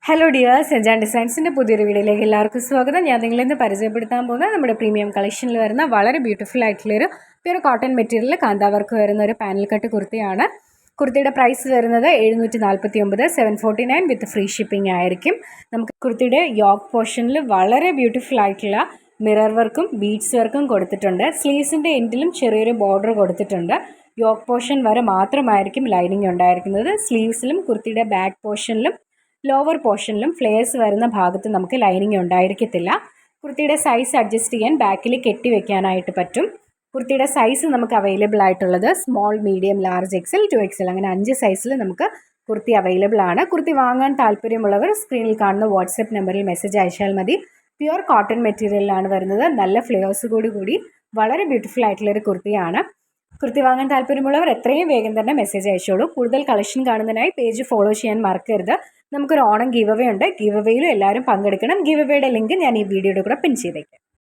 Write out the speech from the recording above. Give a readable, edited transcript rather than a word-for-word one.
Hello dears, എൻജാൻ ഡിസൈൻസിൻ്റെ പുതിയൊരു വീഡിയോയിലേക്ക് എല്ലാവർക്കും സ്വാഗതം. ഞാൻ നിങ്ങളിന്ന് പരിചയപ്പെടുത്താൻ പോകുന്നത് നമ്മുടെ പ്രീമിയം കളക്ഷനിൽ വരുന്ന വളരെ ബ്യൂട്ടിഫുൾ ആയിട്ടുള്ളൊരു pure cotton material kantha work വരുന്ന ഒരു പാനൽ കട്ട് കുർത്തിയാണ്. കുർത്തിയുടെ പ്രൈസ് വരുന്നത് 749, 749 വിത്ത് ഫ്രീ ഷിപ്പിംഗ് ആയിരിക്കും. നമുക്ക് കുർത്തിയുടെ യോക്ക് പോർഷനിൽ വളരെ ബ്യൂട്ടിഫുൾ ആയിട്ടുള്ള മിറർ വർക്കും ബീഡ്സ് വർക്കും കൊടുത്തിട്ടുണ്ട്. സ്ലീവ്സിൻ്റെ എൻഡിലും ചെറിയൊരു ബോർഡർ കൊടുത്തിട്ടുണ്ട്. യോക്ക് പോർഷൻ വരെ മാത്രമായിരിക്കും ലൈനിങ് ഉണ്ടായിരിക്കുന്നത്. സ്ലീവ്സിലും കുർത്തിയുടെ ബാക്ക് പോർഷനിലും ലോവർ പോർഷനിലും ഫ്ലെയർസ് വരുന്ന ഭാഗത്ത് നമുക്ക് ലൈനിങ് ഉണ്ടായിരിക്കത്തില്ല. കുർത്തിയുടെ സൈസ് അഡ്ജസ്റ്റ് ചെയ്യാൻ ബാക്കിൽ കെട്ടി വെക്കാനായിട്ട് പറ്റും. കുർത്തിയുടെ സൈസ് നമുക്ക് അവൈലബിൾ ആയിട്ടുള്ളത് small, medium, large, XL, 2XL അങ്ങനെ 5 സൈസിൽ നമുക്ക് കുർത്തി അവൈലബിൾ ആണ്. കുർത്തി വാങ്ങാൻ താല്പര്യമുള്ളവർ സ്ക്രീനിൽ കാണുന്ന വാട്സപ്പ് നമ്പറിൽ മെസ്സേജ് അയച്ചാൽ മതി. പ്യുവർ കോട്ടൺ മെറ്റീരിയലിലാണ് വരുന്നത്. നല്ല ഫ്ലെയർസ് കൂടി വളരെ ബ്യൂട്ടിഫുൾ ആയിട്ടുള്ളൊരു കുർത്തിയാണ്. കുർത്തി വാങ്ങാൻ താല്പര്യമുള്ളവർ എത്രയും വേഗം തന്നെ മെസ്സേജ് അയച്ചോളൂ. കൂടുതൽ കളക്ഷൻ കാണുന്നതിനായി പേജ് ഫോളോ ചെയ്യാൻ മറക്കരുത്. നമുക്കൊരു ഓണം ഗീവ് അവേ ഉണ്ട്. ഗീവ് അവേയിലും എല്ലാവരും പങ്കെടുക്കണം. ഗീവ് അവേയുടെ ലിങ്ക് ഞാൻ ഈ വീഡിയോയുടെ കൂടെ പിൻ ചെയ്തേക്കാം.